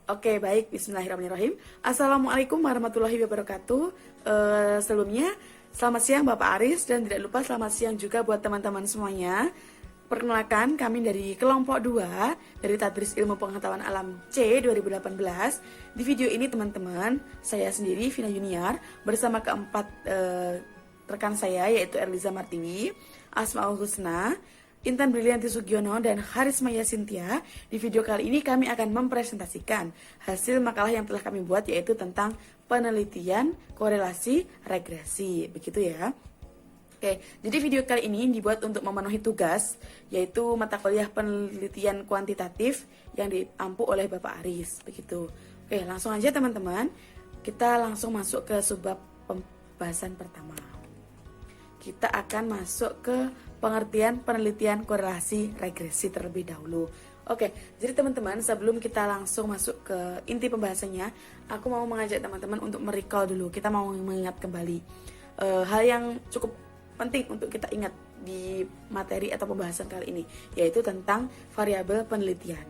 Oke, baik. Bismillahirrahmanirrahim. Assalamualaikum warahmatullahi wabarakatuh. Sebelumnya, selamat siang Bapak Aris dan tidak lupa selamat siang juga buat teman-teman semuanya. Perkenalkan, kami dari kelompok 2 dari Tadris Ilmu Pengetahuan Alam C 2018. Di video ini teman-teman, saya sendiri Vina Junior bersama keempat rekan saya yaitu Erliza Martiwi, Asmaul Husna, Intan Brilianti Sugiono, dan Harismaya Sintia. Di video kali ini kami akan mempresentasikan hasil makalah yang telah kami buat yaitu tentang penelitian korelasi regresi. Begitu ya. Oke, jadi video kali ini dibuat untuk memenuhi tugas yaitu mata kuliah penelitian kuantitatif yang diampu oleh Bapak Aris. Begitu. Oke, langsung aja teman-teman. Kita langsung masuk ke subbab pembahasan pertama. Kita akan masuk ke pengertian penelitian korelasi regresi terlebih dahulu. Oke, jadi teman-teman sebelum kita langsung masuk ke inti pembahasannya, aku mau mengajak teman-teman untuk merecall dulu. Kita mau mengingat kembali hal yang cukup penting untuk kita ingat di materi atau pembahasan kali ini, yaitu tentang variabel penelitian.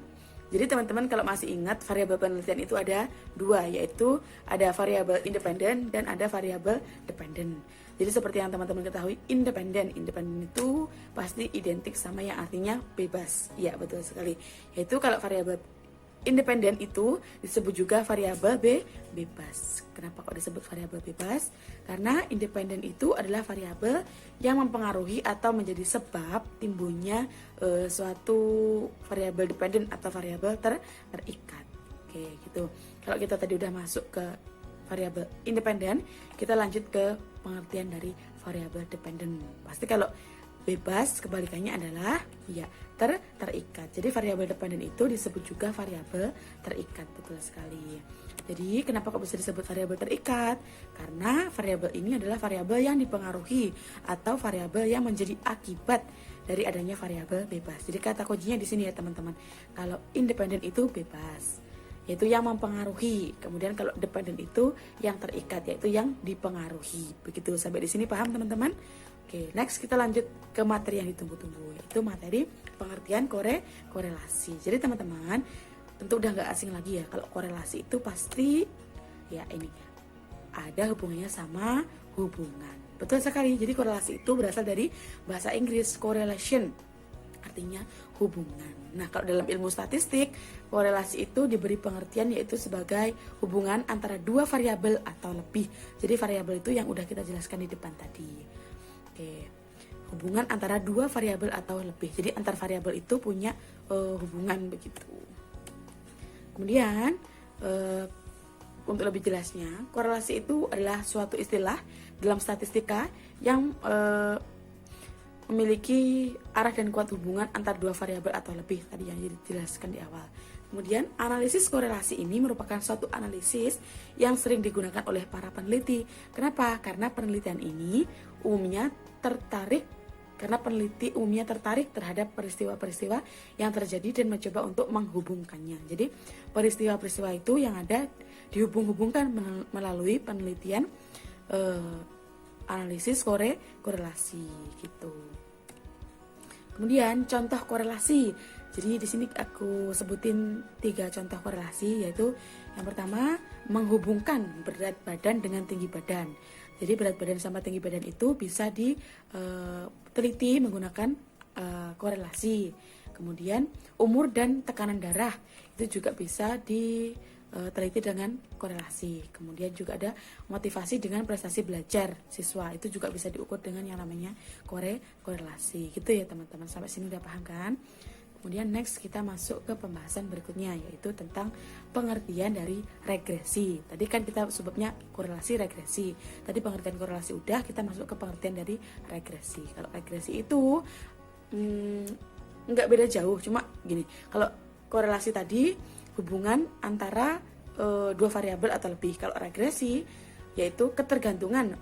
Jadi teman-teman kalau masih ingat, variabel penelitian itu ada dua, yaitu ada variabel independen dan ada variabel dependen. Jadi seperti yang teman-teman ketahui, independen itu pasti identik sama yang artinya bebas. Iya, betul sekali. Yaitu kalau variabel independen itu disebut juga variabel bebas. Kenapa kok disebut variabel bebas? Karena independen itu adalah variabel yang mempengaruhi atau menjadi sebab timbulnya suatu variabel dependen atau variabel terikat. Oke, gitu. Kalau kita tadi udah masuk ke variabel independen, kita lanjut ke pengertian dari variabel dependen. Pasti kalau bebas kebalikannya adalah ya terikat. Jadi variabel dependen itu disebut juga variabel terikat, betul sekali. Jadi kenapa kok bisa disebut variabel terikat? Karena variabel ini adalah variabel yang dipengaruhi atau variabel yang menjadi akibat dari adanya variabel bebas. Jadi kata kuncinya di sini ya teman-teman. Kalau independen itu bebas, yaitu yang mempengaruhi. Kemudian kalau dependen itu yang terikat, yaitu yang dipengaruhi. Begitu, sampai di sini paham teman-teman? Oke, next kita lanjut ke materi yang ditunggu-tunggu, yaitu materi pengertian korelasi. Jadi teman-teman, tentu udah nggak asing lagi ya, kalau korelasi itu pasti ya ini ada hubungannya sama hubungan. Betul sekali. Jadi korelasi itu berasal dari bahasa Inggris correlation, artinya hubungan. Nah, kalau dalam ilmu statistik, korelasi itu diberi pengertian yaitu sebagai hubungan antara dua variabel atau lebih. Jadi variabel itu yang udah kita jelaskan di depan tadi. Oke, hubungan antara dua variabel atau lebih. Jadi antar variabel itu punya hubungan begitu. Kemudian untuk lebih jelasnya, korelasi itu adalah suatu istilah dalam statistika yang memiliki arah dan kuat hubungan antar dua variabel atau lebih, tadi yang dijelaskan di awal. Kemudian analisis korelasi ini merupakan suatu analisis yang sering digunakan oleh para peneliti. Kenapa? Karena peneliti umumnya tertarik terhadap peristiwa-peristiwa yang terjadi dan mencoba untuk menghubungkannya. Jadi peristiwa-peristiwa itu yang ada dihubung-hubungkan melalui penelitian analisis korelasi gitu. Kemudian contoh korelasi. Jadi di sini aku sebutin 3 contoh korelasi, yaitu yang pertama menghubungkan berat badan dengan tinggi badan. Jadi berat badan sama tinggi badan itu bisa diteliti menggunakan korelasi. Kemudian umur dan tekanan darah itu juga bisa diteliti dengan korelasi. Kemudian juga ada motivasi dengan prestasi belajar siswa, itu juga bisa diukur dengan yang namanya korelasi. Gitu ya teman-teman, sampai sini udah paham kan? Kemudian next kita masuk ke pembahasan berikutnya, yaitu tentang pengertian dari regresi. Tadi kan kita sebabnya korelasi regresi. Tadi pengertian korelasi udah, kita masuk ke pengertian dari regresi. Kalau regresi itu nggak beda jauh, cuma gini. Kalau korelasi tadi hubungan antara dua variabel atau lebih. Kalau regresi yaitu ketergantungan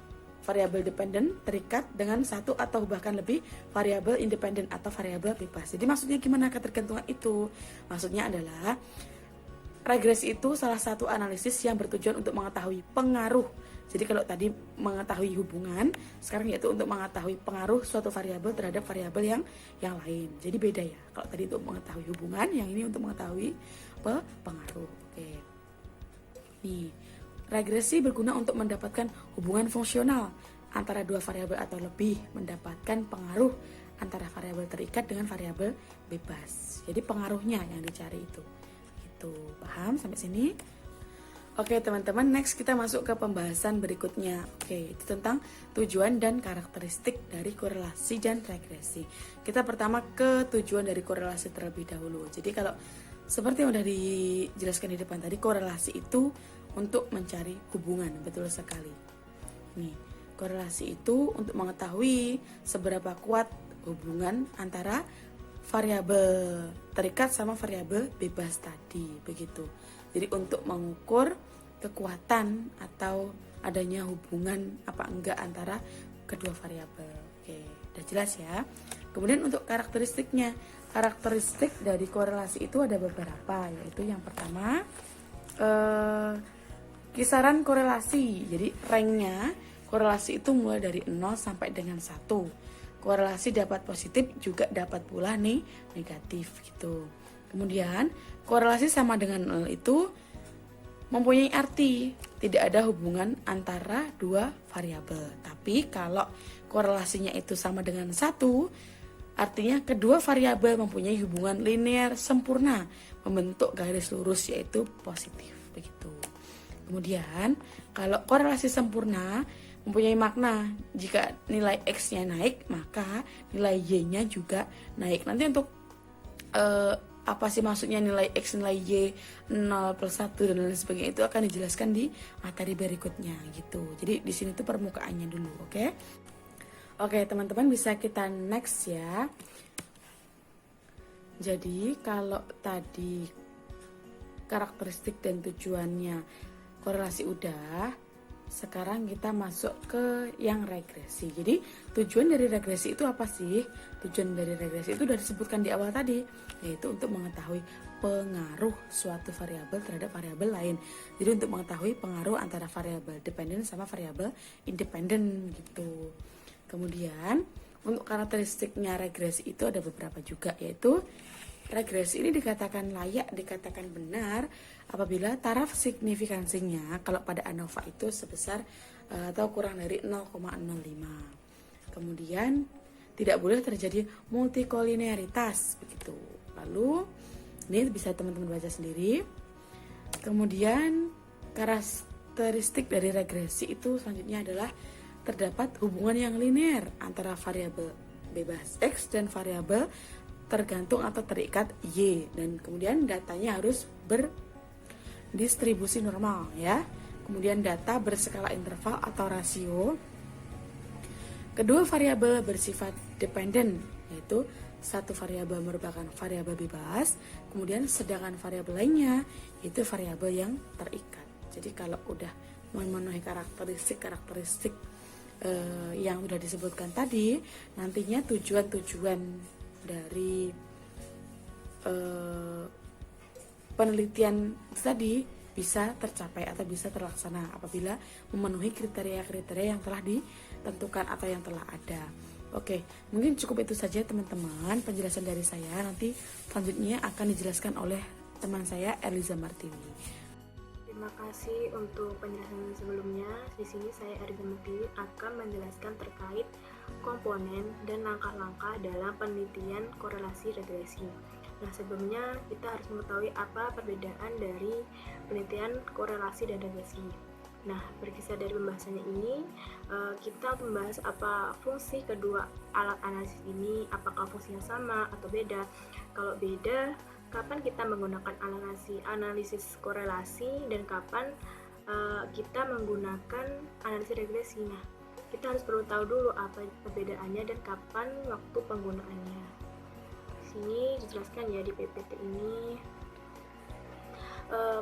variabel dependen terikat dengan satu atau bahkan lebih variabel independen atau variabel bebas. Jadi maksudnya gimana ketergantungan itu? Maksudnya adalah regresi itu salah satu analisis yang bertujuan untuk mengetahui pengaruh Jadi kalau tadi mengetahui hubungan, sekarang yaitu untuk mengetahui pengaruh suatu variabel terhadap variabel yang lain. Jadi beda ya. Kalau tadi untuk mengetahui hubungan, yang ini untuk mengetahui pengaruh. Oke. Nih, regresi berguna untuk mendapatkan hubungan fungsional antara dua variabel atau lebih, mendapatkan pengaruh antara variabel terikat dengan variabel bebas. Jadi pengaruhnya yang dicari itu. Itu paham sampai sini? Oke teman-teman, next kita masuk ke pembahasan berikutnya. Oke, itu tentang tujuan dan karakteristik dari korelasi dan regresi. Kita pertama ke tujuan dari korelasi terlebih dahulu. Jadi kalau seperti yang sudah dijelaskan di depan tadi, korelasi itu untuk mencari hubungan, betul sekali. Nih, korelasi itu untuk mengetahui seberapa kuat hubungan antara variabel terikat sama variabel bebas tadi, begitu. Jadi untuk mengukur kekuatan atau adanya hubungan apa enggak antara kedua variabel. Oke, udah jelas ya. Kemudian untuk karakteristiknya, karakteristik dari korelasi itu ada beberapa, yaitu yang pertama kisaran korelasi. Jadi ranknya korelasi itu mulai dari 0 sampai dengan 1. Korelasi dapat positif juga dapat pula nih negatif gitu. Kemudian korelasi sama dengan 0 itu mempunyai arti tidak ada hubungan antara dua variabel. Tapi kalau korelasinya itu sama dengan 1, artinya kedua variabel mempunyai hubungan linear sempurna membentuk garis lurus yaitu positif begitu. Kemudian kalau korelasi sempurna mempunyai makna jika nilai X-nya naik maka nilai Y-nya juga naik. Nanti untuk apa sih maksudnya nilai X, nilai Y, 0 plus 1 dan lain sebagainya itu akan dijelaskan di materi berikutnya gitu. Jadi di sini tuh permukaannya dulu, oke? Oke, teman-teman bisa kita next ya. Jadi kalau tadi karakteristik dan tujuannya korelasi udah, sekarang kita masuk ke yang regresi. Jadi tujuan dari regresi itu apa sih? Tujuan dari regresi itu sudah disebutkan di awal tadi, yaitu untuk mengetahui pengaruh suatu variabel terhadap variabel lain. Jadi untuk mengetahui pengaruh antara variabel dependen sama variabel independen gitu. Kemudian untuk karakteristiknya regresi itu ada beberapa juga, yaitu regresi ini dikatakan layak, dikatakan benar apabila taraf signifikansinya kalau pada ANOVA itu sebesar atau kurang dari 0,05. Kemudian tidak boleh terjadi multikolinearitas begitu. Lalu ini bisa teman-teman baca sendiri. Kemudian karakteristik dari regresi itu selanjutnya adalah terdapat hubungan yang linear antara variabel bebas X dan variabel tergantung atau terikat Y, dan kemudian datanya harus berdistribusi normal ya. Kemudian data berskala interval atau rasio. Kedua variabel bersifat dependen, yaitu satu variabel merupakan variabel bebas, kemudian sedangkan variabel lainnya yaitu variabel yang terikat. Jadi kalau udah memenuhi karakteristik yang sudah disebutkan tadi, nantinya tujuan-tujuan dari penelitian tadi bisa tercapai atau bisa terlaksana apabila memenuhi kriteria-kriteria yang telah ditentukan atau yang telah ada. Oke, mungkin cukup itu saja teman-teman penjelasan dari saya. Nanti selanjutnya akan dijelaskan oleh teman saya Eliza Martini. Terima kasih untuk penjelasan sebelumnya. Di sini saya Eliza Martini akan menjelaskan terkait komponen dan langkah-langkah dalam penelitian korelasi regresi. Nah, sebelumnya kita harus mengetahui apa perbedaan dari penelitian korelasi dan regresi. Nah, berkisar dari pembahasannya ini, kita membahas apa fungsi kedua alat analisis ini, apakah fungsinya sama atau beda. Kalau beda, kapan kita menggunakan analisis korelasi dan kapan kita menggunakan analisis regresi. Nah, kita harus perlu tahu dulu apa perbedaannya dan kapan waktu penggunaannya. Di sini dijelaskan ya di PPT ini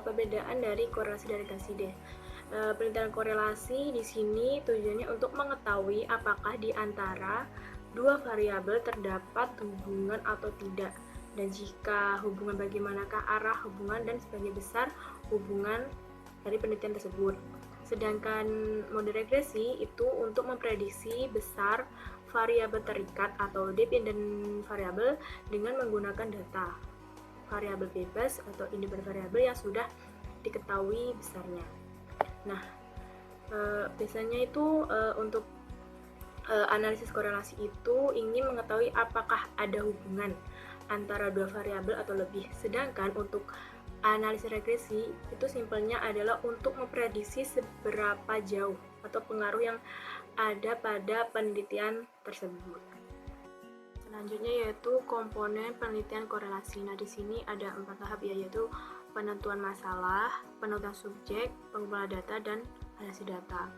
perbedaan dari korelasi dan regresi deh. Penelitian korelasi di sini tujuannya untuk mengetahui apakah di antara dua variabel terdapat hubungan atau tidak, dan jika hubungan bagaimanakah arah hubungan dan sebagai besar hubungan dari penelitian tersebut. Sedangkan mode regresi itu untuk memprediksi besar variabel terikat atau dependent variable dengan menggunakan data variabel bebas atau independent variabel yang sudah diketahui besarnya. Nah, biasanya itu untuk analisis korelasi itu ingin mengetahui apakah ada hubungan antara dua variabel atau lebih. Sedangkan untuk analisis regresi itu simpelnya adalah untuk memprediksi seberapa jauh atau pengaruh yang ada pada penelitian tersebut. Selanjutnya yaitu komponen penelitian korelasi. Nah, di sini ada 4 tahap, yaitu penentuan masalah, penentuan subjek, pengumpulan data, dan analisis data.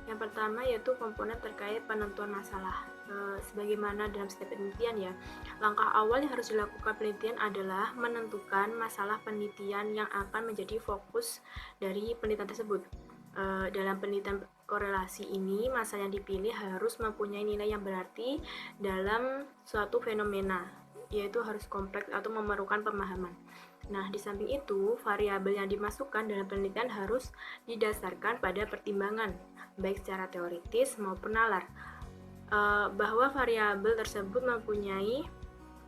Yang pertama yaitu komponen terkait penentuan masalah. Sebagaimana dalam setiap penelitian ya, langkah awal yang harus dilakukan penelitian adalah menentukan masalah penelitian yang akan menjadi fokus dari penelitian tersebut. Dalam penelitian korelasi ini, masalah yang dipilih harus mempunyai nilai yang berarti dalam suatu fenomena, yaitu harus kompleks atau memerlukan pemahaman. Nah, di samping itu, variabel yang dimasukkan dalam penelitian harus didasarkan pada pertimbangan, baik secara teoritis maupun nalar, bahwa variabel tersebut mempunyai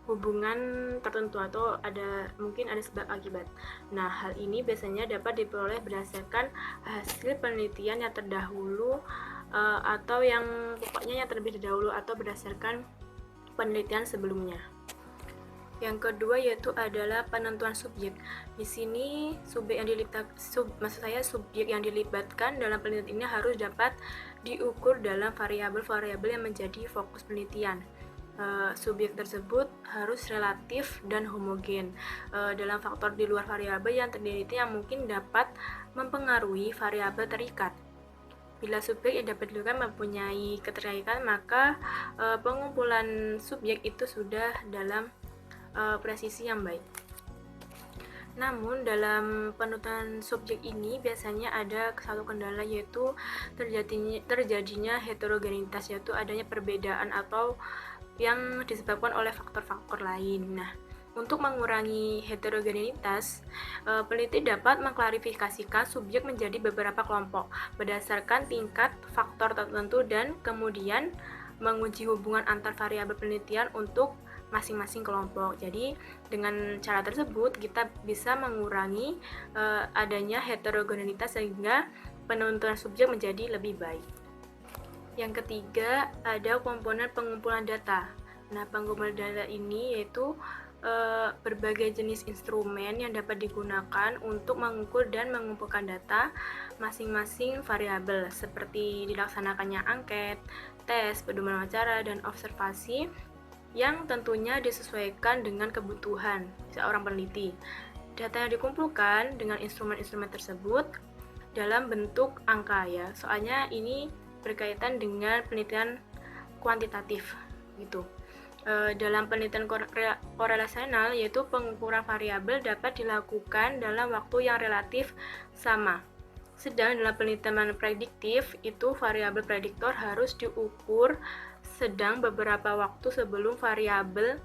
hubungan tertentu atau mungkin ada sebab akibat. Nah, hal ini biasanya dapat diperoleh berdasarkan hasil penelitian yang terdahulu atau yang pokoknya yang terlebih dahulu atau berdasarkan penelitian sebelumnya. Yang kedua yaitu adalah penentuan subjek. Di sini subjek yang dilibatkan dalam penelitian ini harus dapat diukur dalam variabel-variabel yang menjadi fokus penelitian. Subjek tersebut harus relatif dan homogen dalam faktor di luar variabel yang terdeliti yang mungkin dapat mempengaruhi variabel terikat. Bila subjek yang dapat dilakukan mempunyai keterkaitan, maka pengumpulan subjek itu sudah dalam presisi yang baik. Namun dalam penentuan subjek ini biasanya ada satu kendala, yaitu terjadinya heterogenitas, yaitu adanya perbedaan atau yang disebabkan oleh faktor-faktor lain. Nah, untuk mengurangi heterogenitas, peneliti dapat mengklarifikasikan subjek menjadi beberapa kelompok berdasarkan tingkat faktor tertentu dan kemudian menguji hubungan antar variabel penelitian untuk masing-masing kelompok. Jadi dengan cara tersebut kita bisa mengurangi adanya heterogenitas sehingga penentuan subjek menjadi lebih baik. Yang ketiga ada komponen pengumpulan data. Nah, pengumpulan data ini yaitu berbagai jenis instrumen yang dapat digunakan untuk mengukur dan mengumpulkan data masing-masing variabel, seperti dilaksanakannya angket, tes, pedoman wawancara, dan observasi yang tentunya disesuaikan dengan kebutuhan seorang peneliti. Data yang dikumpulkan dengan instrumen-instrumen tersebut dalam bentuk angka ya, soalnya ini berkaitan dengan penelitian kuantitatif gitu. Dalam penelitian korelasional, yaitu pengukuran variabel dapat dilakukan dalam waktu yang relatif sama. Sedang dalam penelitian prediktif, itu variabel prediktor harus diukur sedang beberapa waktu sebelum variabel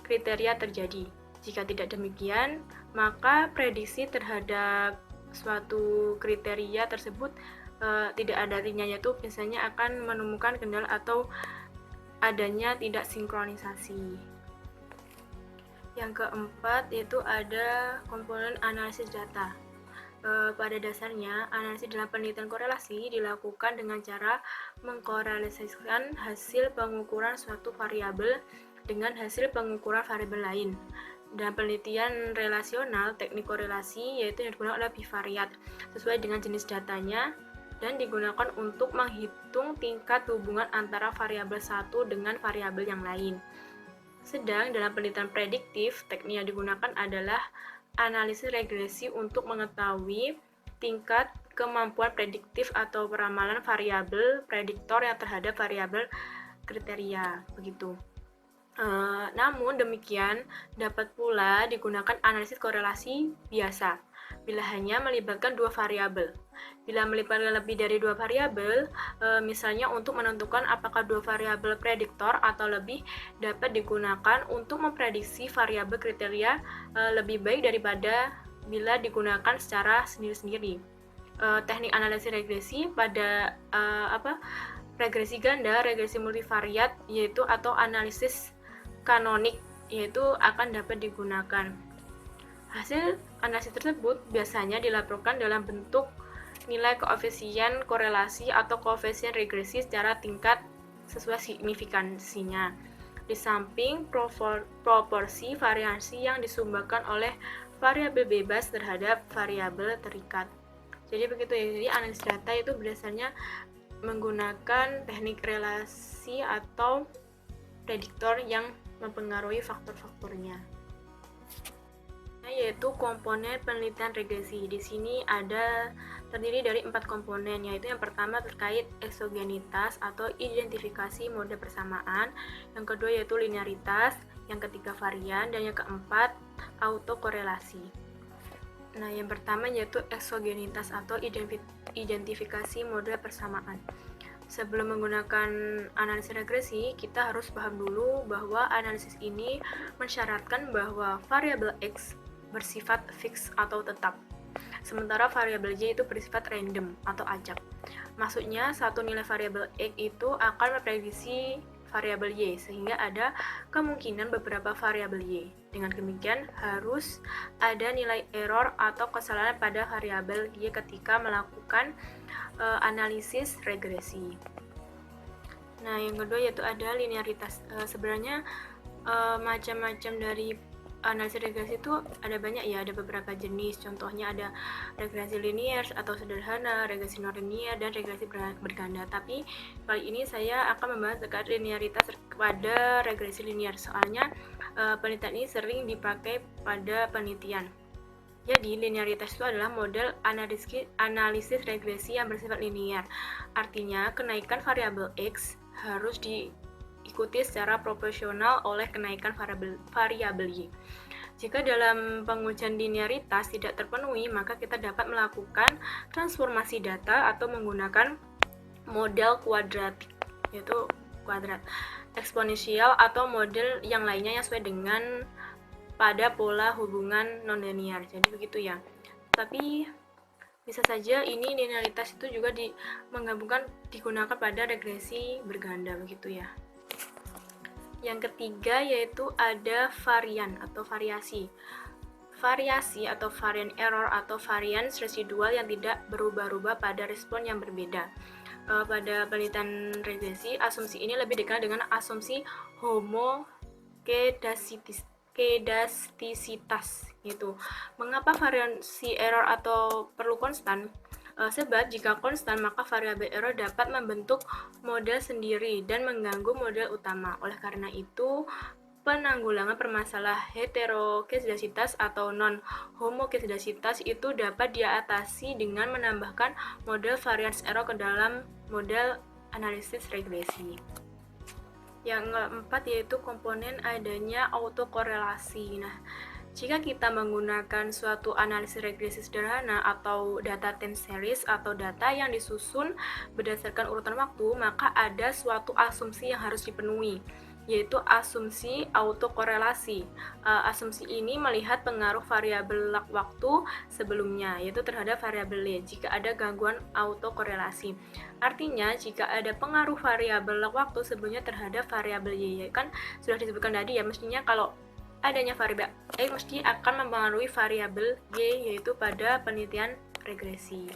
kriteria terjadi. Jika tidak demikian, maka prediksi terhadap suatu kriteria tersebut tidak ada artinya, yaitu biasanya akan menemukan kendala atau adanya tidak sinkronisasi. Yang keempat yaitu ada komponen analisis data. Pada dasarnya, analisis dalam penelitian korelasi dilakukan dengan cara mengkorelasikan hasil pengukuran suatu variabel dengan hasil pengukuran variabel lain. Dalam penelitian relasional, teknik korelasi yaitu yang digunakan oleh bivariat sesuai dengan jenis datanya dan digunakan untuk menghitung tingkat hubungan antara variabel satu dengan variabel yang lain. Sedang dalam penelitian prediktif, teknik yang digunakan adalah analisis regresi untuk mengetahui tingkat kemampuan prediktif atau peramalan variabel prediktor yang terhadap variabel kriteria, begitu. Namun demikian dapat pula digunakan analisis korelasi biasa bila hanya melibatkan dua variabel. Bila melibatkan lebih dari dua variabel, misalnya untuk menentukan apakah dua variabel prediktor atau lebih, dapat digunakan untuk memprediksi variabel kriteria lebih baik daripada bila digunakan secara sendiri-sendiri. teknik analisis regresi pada regresi ganda, regresi multivariat yaitu atau analisis kanonik yaitu akan dapat digunakan. Hasil analisis tersebut biasanya dilaporkan dalam bentuk nilai koefisien korelasi atau koefisien regresi secara tingkat sesuai signifikansinya. Di samping proporsi variasi yang disumbangkan oleh variabel bebas terhadap variabel terikat. Jadi begitu ya. Jadi analisis data itu berdasarnya menggunakan teknik relasi atau prediktor yang mempengaruhi faktor-faktornya. Yaitu komponen penelitian regresi. Di sini terdiri dari 4 komponen, yaitu yang pertama terkait eksogenitas atau identifikasi mode persamaan, yang kedua yaitu linearitas, yang ketiga varian, dan yang keempat autokorelasi. Nah, yang pertama yaitu eksogenitas atau identifikasi mode persamaan. Sebelum menggunakan analisis regresi, kita harus paham dulu bahwa analisis ini mensyaratkan bahwa variabel X bersifat fix atau tetap, sementara variabel Y itu bersifat random atau acak. Maksudnya, satu nilai variabel X itu akan memprediksi variabel Y, sehingga ada kemungkinan beberapa variabel Y. Dengan demikian, harus ada nilai error atau kesalahan pada variabel Y ketika melakukan analisis regresi. Nah, yang kedua yaitu ada linearitas. Sebenarnya macam-macam dari analisis regresi itu ada banyak ya, ada beberapa jenis. Contohnya ada regresi linear atau sederhana, regresi non-linear, dan regresi berganda. Tapi kali ini saya akan membahas terkait linearitas pada regresi linear. Soalnya penelitian ini sering dipakai pada penelitian. Jadi, linearitas itu adalah model analisis regresi yang bersifat linear. Artinya, kenaikan variabel X harus diikuti secara proporsional oleh kenaikan variabel Y. Jika dalam pengujian linearitas tidak terpenuhi, maka kita dapat melakukan transformasi data atau menggunakan model kuadratik, yaitu kuadrat, eksponensial atau model yang lainnya yang sesuai dengan pada pola hubungan non-linear. Jadi begitu ya. Tapi bisa saja ini linearitas itu juga digunakan pada regresi berganda begitu ya. Yang ketiga yaitu ada varian atau variasi. Variasi atau varian error atau varians residual yang tidak berubah-ubah pada respon yang berbeda. Pada penelitian regresi, asumsi ini lebih dikenal dengan asumsi homokedastisitas gitu. Mengapa variasi error atau perlu konstan? Sebab jika konstan, maka variabel error dapat membentuk model sendiri dan mengganggu model utama. Oleh karena itu, penanggulangan permasalahan heterokedastisitas atau non-homokedastisitas itu dapat diatasi dengan menambahkan model variance error ke dalam model analisis regresi. Yang keempat yaitu komponen adanya autokorelasi. Nah, jika kita menggunakan suatu analisis regresi sederhana atau data time series atau data yang disusun berdasarkan urutan waktu, maka ada suatu asumsi yang harus dipenuhi, yaitu asumsi autokorelasi. Asumsi ini melihat pengaruh variabel lag waktu sebelumnya, yaitu terhadap variabel Y jika ada gangguan autokorelasi. Artinya, jika ada pengaruh variabel lag waktu sebelumnya terhadap variabel Y, kan sudah disebutkan tadi ya, mestinya kalau adanya variabel X mesti akan mempengaruhi variabel Y, yaitu pada penelitian regresi.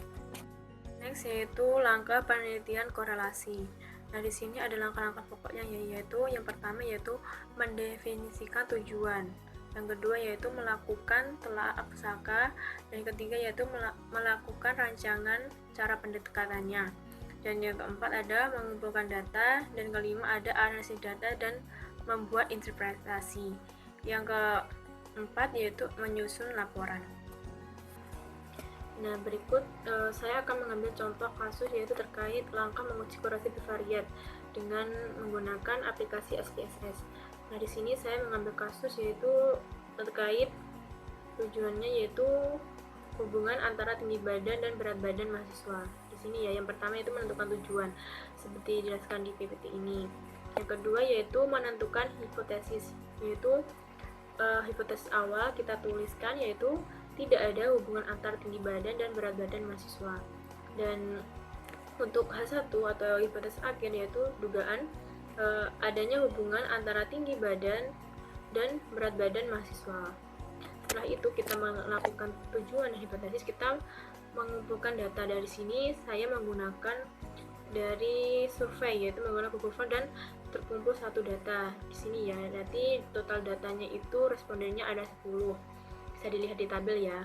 Next yaitu langkah penelitian korelasi. Nah, di sini ada langkah-langkah pokoknya, yaitu yang pertama yaitu mendefinisikan tujuan. Yang kedua yaitu melakukan telaah aksaka, dan yang ketiga yaitu melakukan rancangan cara pendekatannya. Dan yang keempat ada mengumpulkan data, dan kelima ada analisis data dan membuat interpretasi. Yang keempat yaitu menyusun laporan. Nah, berikut saya akan mengambil contoh kasus yaitu terkait langkah menguji korelasi bivariat dengan menggunakan aplikasi SPSS. Nah, di sini saya mengambil kasus yaitu terkait tujuannya yaitu hubungan antara tinggi badan dan berat badan mahasiswa. Di sini ya, yang pertama itu menentukan tujuan seperti dijelaskan di PPT ini. Yang kedua yaitu menentukan hipotesis, yaitu hipotesis awal kita tuliskan yaitu tidak ada hubungan antara tinggi badan dan berat badan mahasiswa. Dan untuk H1 atau hipotesis akhir yaitu dugaan adanya hubungan antara tinggi badan dan berat badan mahasiswa. Setelah itu kita melakukan tujuan dan hipotesis, kita mengumpulkan data. Dari sini saya menggunakan dari survei, yaitu menggunakan Google Form, dan terkumpul satu data di sini ya. Nanti total datanya itu respondennya ada 10. Bisa dilihat di tabel ya.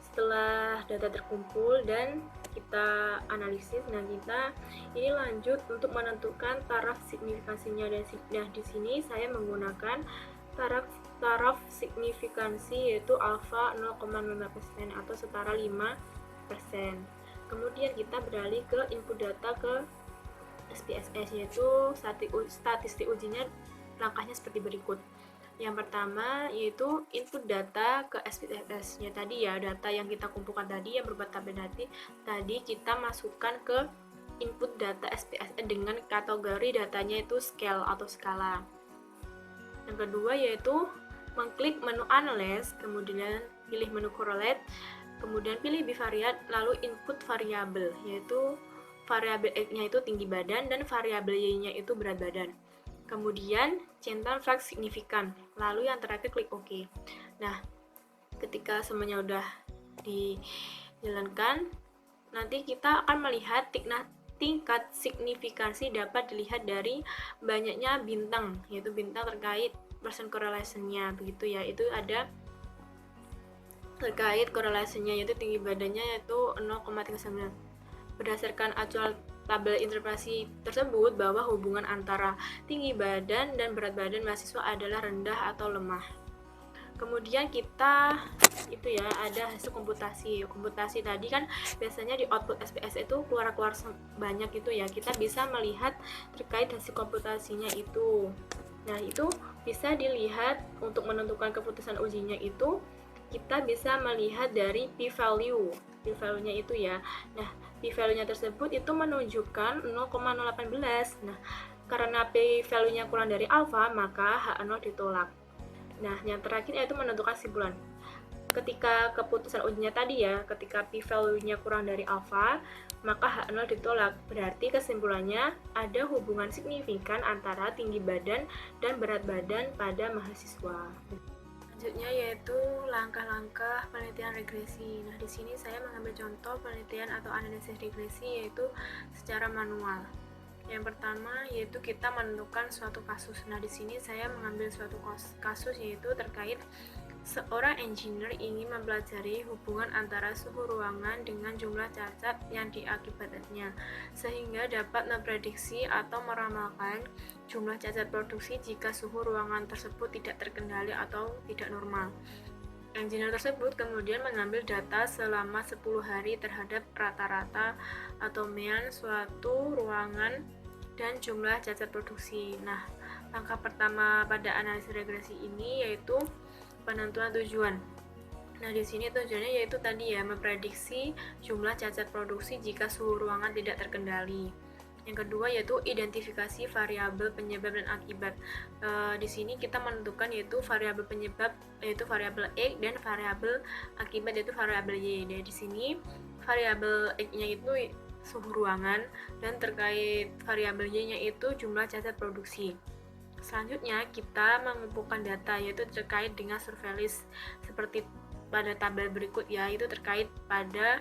Setelah data terkumpul dan kita analisis, nah kita ini lanjut untuk menentukan taraf signifikansinya. Dan di sini saya menggunakan taraf signifikansi yaitu alfa 0,5% atau setara 5%. Kemudian kita beralih ke input data ke SPSS, yaitu statistik ujinya langkahnya seperti berikut. Yang pertama yaitu input data ke SPSS nya tadi ya, data yang kita kumpulkan tadi yang berupa tabel tadi kita masukkan ke input data SPSS dengan kategori datanya itu scale atau skala. Yang kedua yaitu mengklik menu Analyze, kemudian pilih menu Correlate, kemudian pilih bivariat, lalu input variabel, yaitu variabel X-nya itu tinggi badan dan variabel Y-nya itu berat badan. Kemudian centang flag signifikan, lalu yang terakhir klik OK. Nah, ketika semuanya udah dijalankan, nanti kita akan melihat tingkat signifikansi dapat dilihat dari banyaknya bintang, yaitu bintang terkait percent correlation-nya, begitu ya. Itu ada terkait korelasinya, yaitu tinggi badannya yaitu 0,39. Berdasarkan acuan tabel interpretasi tersebut bahwa hubungan antara tinggi badan dan berat badan mahasiswa adalah rendah atau lemah. Kemudian kita itu ya ada hasil komputasi. Komputasi tadi kan biasanya di output SPS itu keluar banyak itu ya. Kita bisa melihat terkait hasil komputasinya itu. Nah, itu bisa dilihat untuk menentukan keputusan ujinya itu kita bisa melihat dari p-value. P-value-nya itu ya. Nah, p-value-nya tersebut itu menunjukkan 0,018. Nah, karena p-value-nya kurang dari alfa, maka H0 ditolak. Nah, yang terakhir yaitu menentukan kesimpulan. Ketika keputusan ujinya tadi ya, ketika p-value-nya kurang dari alfa, maka H0 ditolak. Berarti kesimpulannya ada hubungan signifikan antara tinggi badan dan berat badan pada mahasiswa. Selanjutnya yaitu langkah-langkah penelitian regresi. Nah, di sini saya mengambil contoh penelitian atau analisis regresi yaitu secara manual. Yang pertama yaitu kita menentukan suatu kasus. Nah, di sini saya mengambil suatu kasus yaitu terkait seorang engineer ingin mempelajari hubungan antara suhu ruangan dengan jumlah cacat yang diakibatkannya, sehingga dapat memprediksi atau meramalkan jumlah cacat produksi jika suhu ruangan tersebut tidak terkendali atau tidak normal. Engineer tersebut kemudian mengambil data selama 10 hari terhadap rata-rata atau mean suatu ruangan dan jumlah cacat produksi. Nah, langkah pertama pada analisis regresi ini yaitu penentuan tujuan. Nah, di sini tujuannya yaitu tadi ya, memprediksi jumlah cacat produksi jika suhu ruangan tidak terkendali. Yang kedua yaitu identifikasi variabel penyebab dan akibat. Di sini kita menentukan yaitu variabel penyebab yaitu variabel X dan variabel akibat yaitu variabel Y. Dan di sini variabel X-nya itu suhu ruangan dan terkait variabel Y-nya itu jumlah cacat produksi. Selanjutnya kita mengumpulkan data yaitu terkait dengan survei list seperti pada tabel berikut ya, itu terkait pada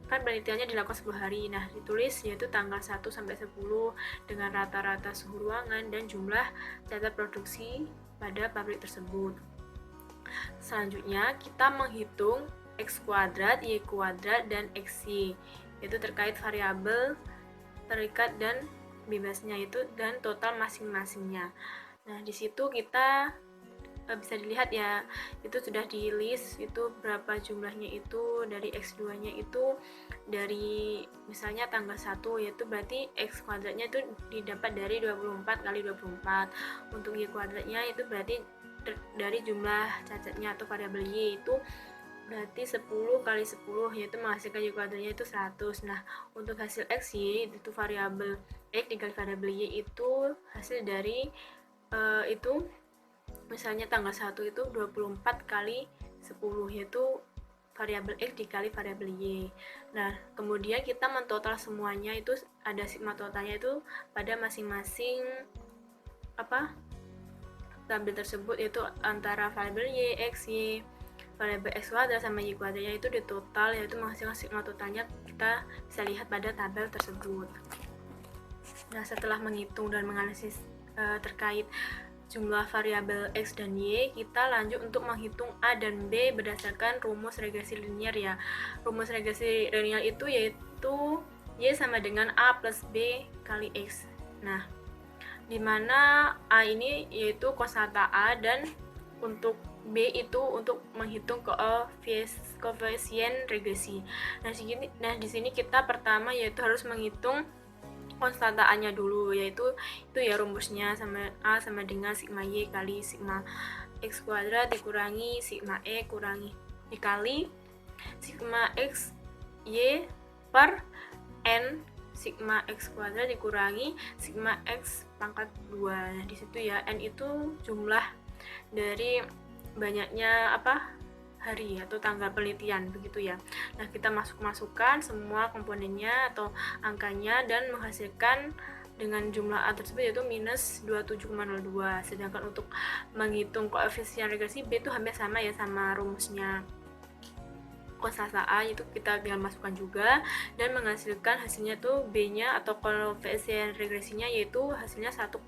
kan penelitiannya dilakukan 10 hari. Nah, ditulis yaitu tanggal 1 sampai 10 dengan rata-rata suhu ruangan dan jumlah cacat produksi pada pabrik tersebut. Selanjutnya kita menghitung X kuadrat, Y kuadrat, dan XY yaitu terkait variabel terikat dan bebasnya itu dan total masing-masingnya. Nah, di situ kita bisa dilihat ya, itu sudah di list itu berapa jumlahnya itu, dari X2-nya itu dari misalnya tanggal 1 yaitu berarti X kuadratnya itu didapat dari 24 kali 24. Untuk Y kuadratnya itu berarti dari jumlah cacatnya atau variabel Y itu berarti 10 kali 10 yaitu menghasilkan Y kuadratnya itu 100. Nah, untuk hasil X, Y itu variabel X dikali variabel Y itu hasil dari itu misalnya tanggal 1 itu 24 kali 10, yaitu variabel X dikali variabel Y. Nah, kemudian kita mentotal semuanya, itu ada sigma totalnya itu pada masing-masing tabel tersebut, yaitu antara variabel Y, X, Y, variabel X kuadrat sama Y kuadratnya itu di total, yaitu menghasilkan sigma totalnya kita bisa lihat pada tabel tersebut. Nah, setelah menghitung dan menganalisis terkait jumlah variabel X dan Y, kita lanjut untuk menghitung A dan B berdasarkan rumus regresi linear ya. Rumus regresi linear itu yaitu Y sama dengan A plus B kali X. Nah, dimana A ini yaitu konstanta A dan untuk B itu untuk menghitung koefisien regresi. Nah, di sini kita pertama yaitu harus menghitung konstanta A-nya dulu, yaitu itu ya rumusnya sama A sama dengan sigma Y kali sigma X kuadrat dikurangi sigma E dikali sigma X Y per N sigma X kuadrat dikurangi sigma X pangkat 2. Nah, di situ ya N itu jumlah dari banyaknya hari atau tanggal penelitian begitu ya. Nah, kita masukkan semua komponennya atau angkanya dan menghasilkan dengan jumlah A tersebut yaitu minus 27,02. Sedangkan untuk menghitung koefisien regresi B itu hampir sama ya sama rumusnya konstanta A, itu kita tinggal masukkan juga dan menghasilkan hasilnya tuh B-nya atau koefisien regresinya yaitu hasilnya 1,55.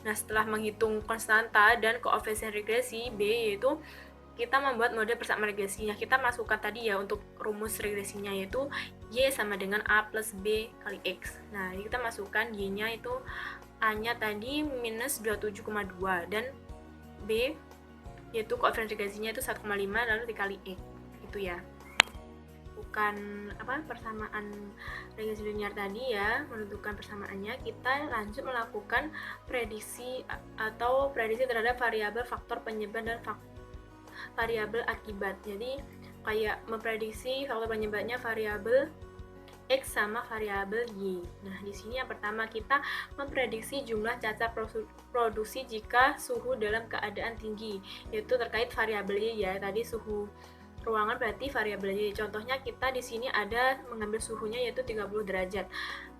Nah, setelah menghitung konstanta dan koefisien regresi B yaitu kita membuat model persamaan regresinya. Kita masukkan tadi ya untuk rumus regresinya yaitu Y sama dengan A plus B kali X. Nah, kita masukkan Y-nya itu A-nya tadi minus 27,2 dan B yaitu koefisien regresinya itu 1,5 lalu dikali X. Itu ya. Bukan persamaan regresi linear tadi ya, menentukan persamaannya, kita lanjut melakukan prediksi atau prediksi terhadap variabel faktor penyebab dan variabel akibat. Jadi kayak memprediksi faktor penyebabnya variabel X sama variabel Y. Nah, di sini yang pertama kita memprediksi jumlah cacat produksi jika suhu dalam keadaan tinggi, yaitu terkait variabel Y ya. Tadi suhu ruangan berarti variabel Y. Contohnya kita di sini ada mengambil suhunya yaitu 30 derajat.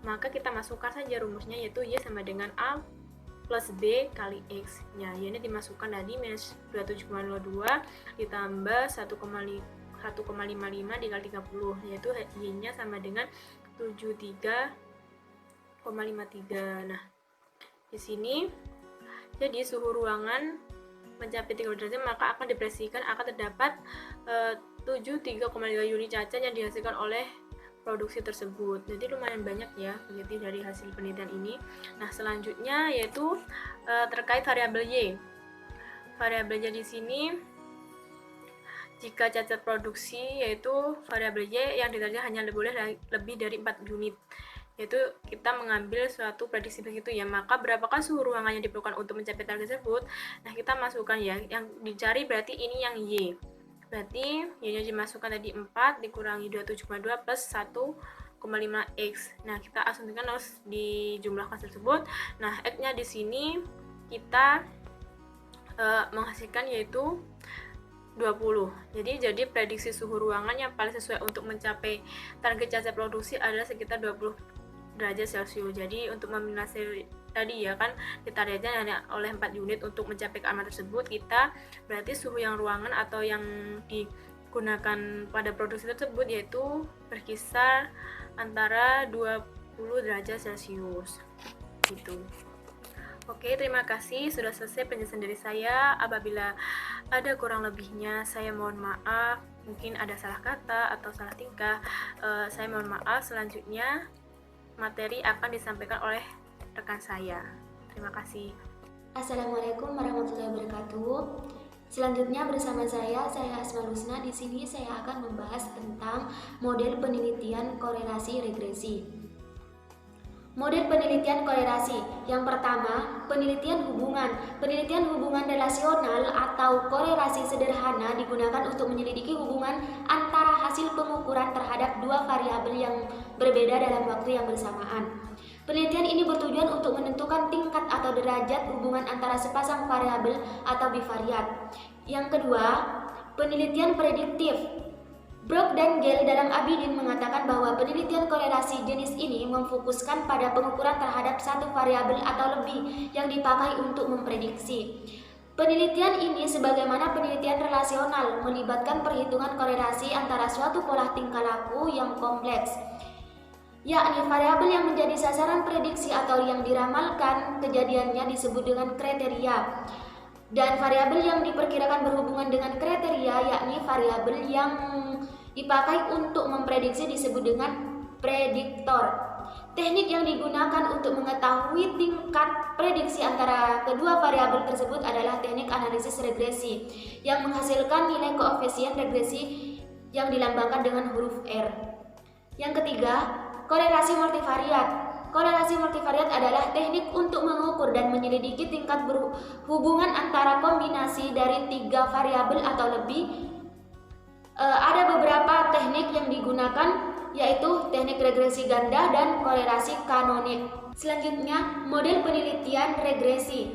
Maka kita masukkan saja rumusnya yaitu Y sama dengan A plus B kali X. Ya, ini dimasukkan tadi minus 27,02 ditambah 1,55 dikali 30, yaitu Y-nya sama dengan 73,53. Nah, di sini jadi suhu ruangan mencapai 30 derajat maka akan diprediksikan akan terdapat 73,5 unit cacat yang dihasilkan oleh produksi tersebut. Jadi lumayan banyak ya begitu dari hasil penelitian ini. Nah, selanjutnya yaitu terkait variabel Y. Variabel Y di sini jika cacat produksi yaitu variabel Y yang diterjemah hanya boleh lebih dari 4 unit. Yaitu kita mengambil suatu prediksi begitu ya. Maka berapakah suhu ruangan yang diperlukan untuk mencapai target tersebut? Nah, kita masukkan ya. Yang dicari berarti ini yang Y. Berarti Y-nya dimasukkan tadi 4 dikurangi 27,2 plus 1,5X. Nah, kita asumsikan harus dijumlahkan tersebut. Nah, X-nya di sini kita menghasilkan yaitu 20. Jadi prediksi suhu ruangan yang paling sesuai untuk mencapai target cacat produksi adalah sekitar 20 derajat Celcius. Jadi untuk meminimalisir tadi ya kan ditargetkan hanya oleh 4 unit untuk mencapai keamanan tersebut, kita berarti suhu yang ruangan atau yang digunakan pada produksi tersebut yaitu berkisar antara 20 derajat Celcius gitu. Oke, terima kasih sudah selesai penjelasan dari saya. Apabila ada kurang lebihnya saya mohon maaf, mungkin ada salah kata atau salah tingkah, saya mohon maaf. Selanjutnya materi akan disampaikan oleh rekan saya. Terima kasih. Assalamualaikum warahmatullahi wabarakatuh. Selanjutnya bersama saya Asma Lusna. Di sini saya akan membahas tentang model penelitian korelasi regresi. Model penelitian korelasi. Yang pertama, penelitian hubungan. Penelitian hubungan relasional atau korelasi sederhana digunakan untuk menyelidiki hubungan antara hasil pengukuran terhadap dua variabel yang berbeda dalam waktu yang bersamaan. Penelitian ini bertujuan untuk menentukan tingkat atau derajat hubungan antara sepasang variabel atau bivariat. Yang kedua, Penelitian prediktif. Brock dan Gale dalam Abidin mengatakan bahwa penelitian korelasi jenis ini memfokuskan pada pengukuran terhadap satu variabel atau lebih yang dipakai untuk memprediksi. Penelitian ini sebagaimana penelitian relasional melibatkan perhitungan korelasi antara suatu pola tingkah laku yang kompleks, yakni variabel yang menjadi sasaran prediksi atau yang diramalkan kejadiannya disebut dengan kriteria, dan variabel yang diperkirakan berhubungan dengan kriteria yakni variabel yang dipakai untuk memprediksi disebut dengan prediktor. Teknik yang digunakan untuk mengetahui tingkat prediksi antara kedua variabel tersebut adalah teknik analisis regresi yang menghasilkan nilai koefisien regresi yang dilambangkan dengan huruf R. Yang ketiga, korelasi multivariat. Korelasi multivariat adalah teknik untuk mengukur dan menyelidiki tingkat hubungan antara kombinasi dari 3 variabel atau lebih. Ada beberapa teknik yang digunakan, yaitu teknik regresi ganda dan korelasi kanonik. Selanjutnya, model penelitian regresi.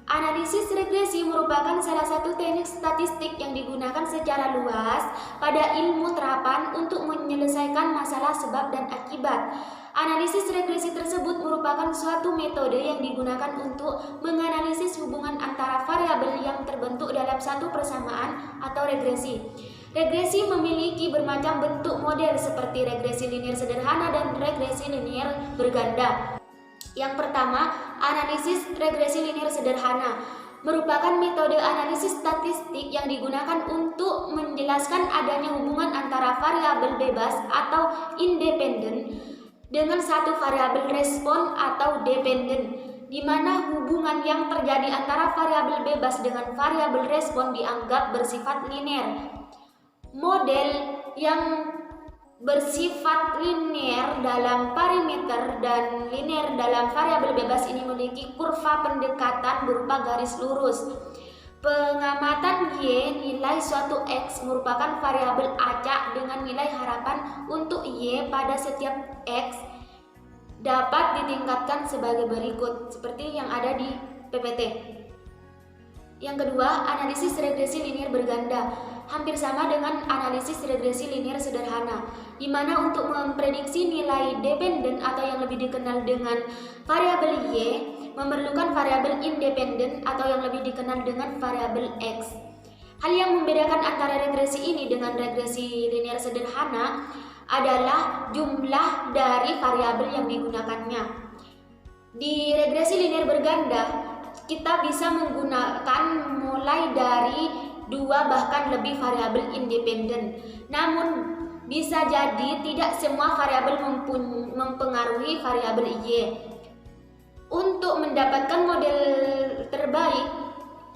Analisis regresi merupakan salah satu teknik statistik yang digunakan secara luas pada ilmu terapan untuk menyelesaikan masalah sebab dan akibat. Analisis regresi tersebut merupakan suatu metode yang digunakan untuk menganalisis hubungan antara variabel yang terbentuk dalam satu persamaan atau regresi. Regresi memiliki bermacam bentuk model seperti regresi linier sederhana dan regresi linier berganda. Yang pertama, analisis regresi linier sederhana merupakan metode analisis statistik yang digunakan untuk menjelaskan adanya hubungan antara variabel bebas atau independen dengan satu variabel respon atau dependen, di mana hubungan yang terjadi antara variabel bebas dengan variabel respon dianggap bersifat linear. Model yang bersifat linear dalam parameter dan linear dalam variabel bebas ini memiliki kurva pendekatan berupa garis lurus. Pengamatan Y, nilai suatu X merupakan variabel acak dengan nilai harapan untuk Y pada setiap X dapat ditingkatkan sebagai berikut, seperti yang ada di PPT. Yang kedua, analisis regresi linier berganda. Hampir sama dengan analisis regresi linier sederhana, di mana untuk memprediksi nilai dependen atau yang lebih dikenal dengan variabel Y, memerlukan variabel independen atau yang lebih dikenal dengan variabel X. Hal yang membedakan antara regresi ini dengan regresi linier sederhana adalah jumlah dari variabel yang digunakannya. Di regresi linier berganda, kita bisa menggunakan mulai dari 2 bahkan lebih variabel independen. Namun bisa jadi tidak semua variabel mempengaruhi variabel Y. Untuk mendapatkan model terbaik,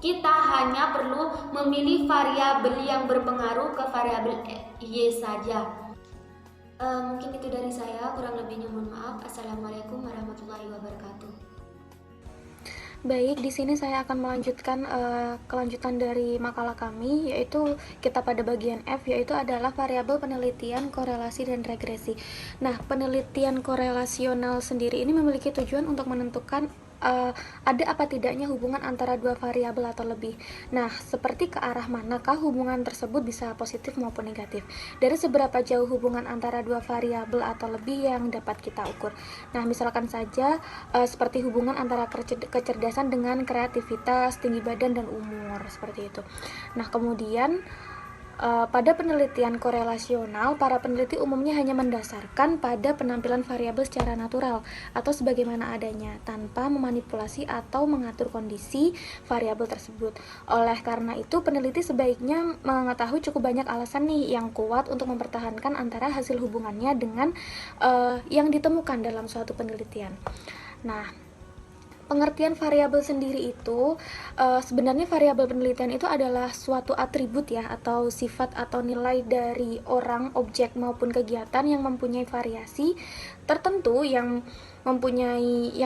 kita hanya perlu memilih variabel yang berpengaruh ke variabel Y saja. Mungkin itu dari saya, kurang lebihnya mohon maaf. Assalamualaikum warahmatullahi wabarakatuh. Baik, di sini saya akan melanjutkan kelanjutan dari makalah kami, yaitu kita pada bagian F, yaitu adalah variabel penelitian korelasi dan regresi. Nah, penelitian korelasional sendiri ini memiliki tujuan untuk menentukan ada apa tidaknya hubungan antara 2 variabel atau lebih. Nah, seperti ke arah manakah hubungan tersebut bisa positif maupun negatif. Dari seberapa jauh hubungan antara 2 variabel atau lebih yang dapat kita ukur. Nah, misalkan saja seperti hubungan antara kecerdasan dengan kreativitas, tinggi badan dan umur, seperti itu. Nah, kemudian pada penelitian korelasional, para peneliti umumnya hanya mendasarkan pada penampilan variabel secara natural atau sebagaimana adanya, tanpa memanipulasi atau mengatur kondisi variabel tersebut. Oleh karena itu, peneliti sebaiknya mengetahui cukup banyak alasan nih yang kuat untuk mempertahankan antara hasil hubungannya dengan yang ditemukan dalam suatu penelitian. Nah, pengertian variabel sendiri itu sebenarnya variabel penelitian itu adalah suatu atribut ya, atau sifat atau nilai dari orang, objek maupun kegiatan yang mempunyai variasi tertentu yang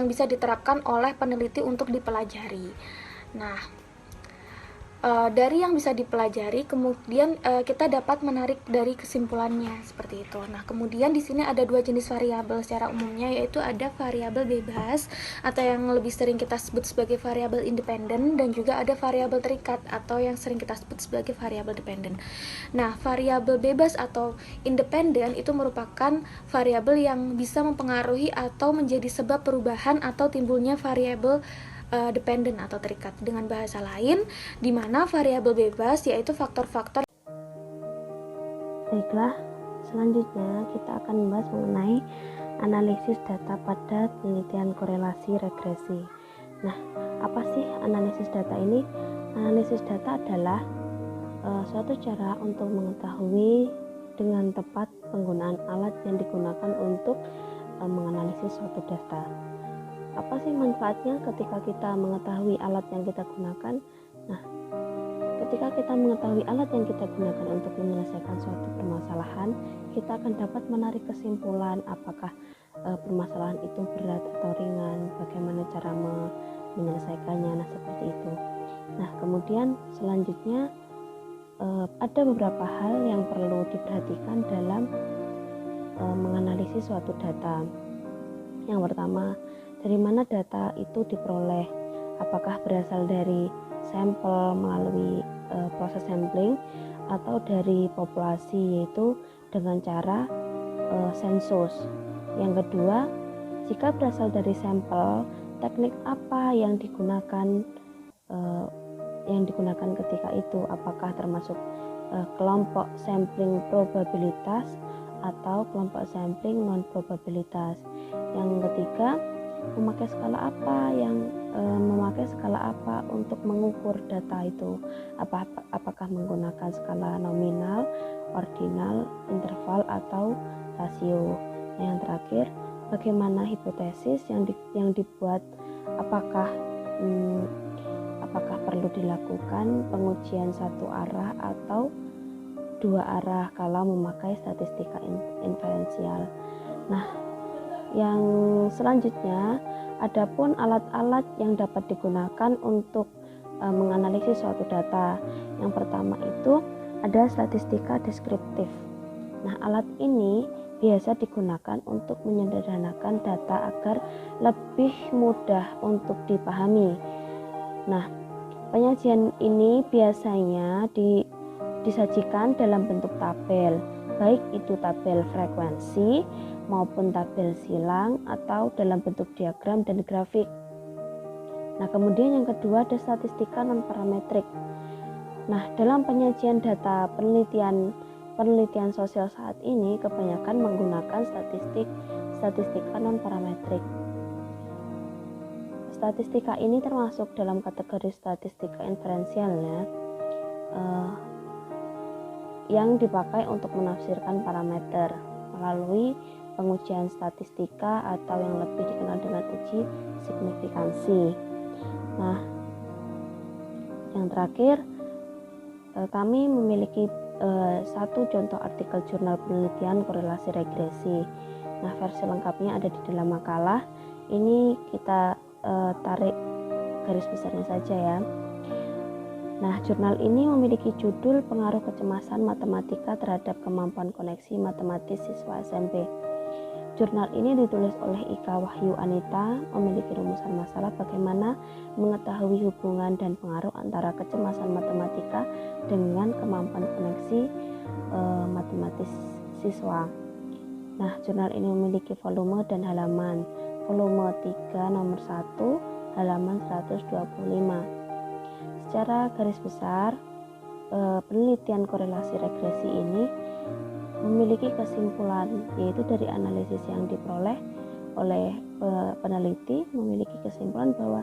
bisa diterapkan oleh peneliti untuk dipelajari. Nah, dari yang bisa dipelajari, kemudian kita dapat menarik dari kesimpulannya seperti itu. Nah, kemudian di sini ada dua jenis variabel secara umumnya, yaitu ada variabel bebas atau yang lebih sering kita sebut sebagai variabel independen, dan juga ada variabel terikat atau yang sering kita sebut sebagai variabel dependen. Nah, variabel bebas atau independen itu merupakan variabel yang bisa mempengaruhi atau menjadi sebab perubahan atau timbulnya variabel dependen atau terikat. Dengan bahasa lain, di mana variabel bebas yaitu faktor-faktor. Baiklah, selanjutnya kita akan membahas mengenai analisis data pada penelitian korelasi regresi. Nah, apa sih analisis data ini? Analisis data adalah suatu cara untuk mengetahui dengan tepat penggunaan alat yang digunakan untuk menganalisis suatu data. Apa sih manfaatnya ketika kita mengetahui alat yang kita gunakan? Nah, ketika kita mengetahui alat yang kita gunakan untuk menyelesaikan suatu permasalahan, kita akan dapat menarik kesimpulan apakah permasalahan itu berat atau ringan, bagaimana cara menyelesaikannya, nah seperti itu. Nah, kemudian selanjutnya ada beberapa hal yang perlu diperhatikan dalam menganalisis suatu data. Yang pertama, dari mana data itu diperoleh? Apakah berasal dari sampel melalui proses sampling atau dari populasi, yaitu dengan cara sensus. Yang kedua, jika berasal dari sampel, teknik apa yang digunakan ketika itu? Apakah termasuk kelompok sampling probabilitas atau kelompok sampling non probabilitas? Yang ketiga, memakai skala apa untuk mengukur data itu? Apakah menggunakan skala nominal, ordinal, interval, atau rasio? Yang terakhir, bagaimana hipotesis yang dibuat? Apakah perlu dilakukan pengujian satu arah atau dua arah kalau memakai statistika inferensial? Nah, yang selanjutnya, adapun alat-alat yang dapat digunakan untuk menganalisis suatu data. Yang pertama itu ada statistika deskriptif. Nah, alat ini biasa digunakan untuk menyederhanakan data agar lebih mudah untuk dipahami. Nah, penyajian ini biasanya disajikan dalam bentuk tabel, baik itu tabel frekuensi maupun tabel silang atau dalam bentuk diagram dan grafik. Nah, kemudian yang kedua ada statistika non parametrik. Nah, dalam penyajian data penelitian sosial saat ini kebanyakan menggunakan statistika non parametrik. Statistika ini termasuk dalam kategori statistika inferensial yang dipakai untuk menafsirkan parameter melalui pengujian statistika atau yang lebih dikenal dengan uji signifikansi. Nah, yang terakhir kami memiliki satu contoh artikel jurnal penelitian korelasi regresi. Nah, versi lengkapnya ada di dalam makalah. Ini kita tarik garis besarnya saja ya. Nah, jurnal ini memiliki judul Pengaruh Kecemasan Matematika Terhadap Kemampuan Koneksi Matematis Siswa SMP. Jurnal ini ditulis oleh Ika Wahyu Anita, memiliki rumusan masalah bagaimana mengetahui hubungan dan pengaruh antara kecemasan matematika dengan kemampuan koneksi matematis siswa. Nah, jurnal ini memiliki volume dan halaman. Volume 3 nomor 1 halaman 125. Secara garis besar, penelitian korelasi regresi ini memiliki kesimpulan, yaitu dari analisis yang diperoleh oleh peneliti memiliki kesimpulan bahwa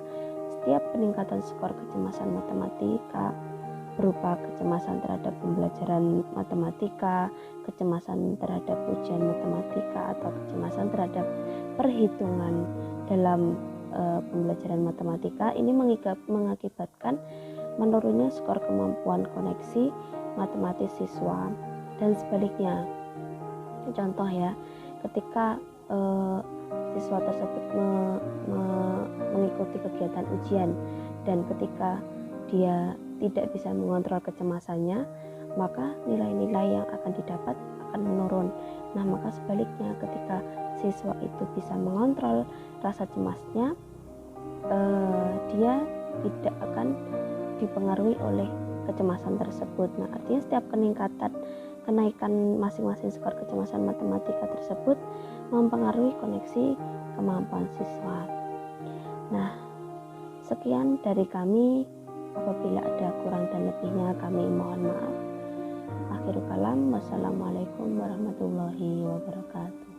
setiap peningkatan skor kecemasan matematika berupa kecemasan terhadap pembelajaran matematika, kecemasan terhadap ujian matematika, atau kecemasan terhadap perhitungan dalam pembelajaran matematika ini mengakibatkan menurunnya skor kemampuan koneksi matematis siswa. Dan sebaliknya, contoh ya, ketika siswa tersebut mengikuti kegiatan ujian dan ketika dia tidak bisa mengontrol kecemasannya, maka nilai-nilai yang akan didapat akan menurun. Nah, maka sebaliknya ketika siswa itu bisa mengontrol rasa cemasnya, dia tidak akan dipengaruhi oleh kecemasan tersebut. Nah, artinya setiap kenaikan masing-masing skor kecemasan matematika tersebut mempengaruhi koneksi kemampuan siswa. Nah, sekian dari kami. Apabila ada kurang dan lebihnya kami mohon maaf. Akhirul kalam, wassalamualaikum warahmatullahi wabarakatuh.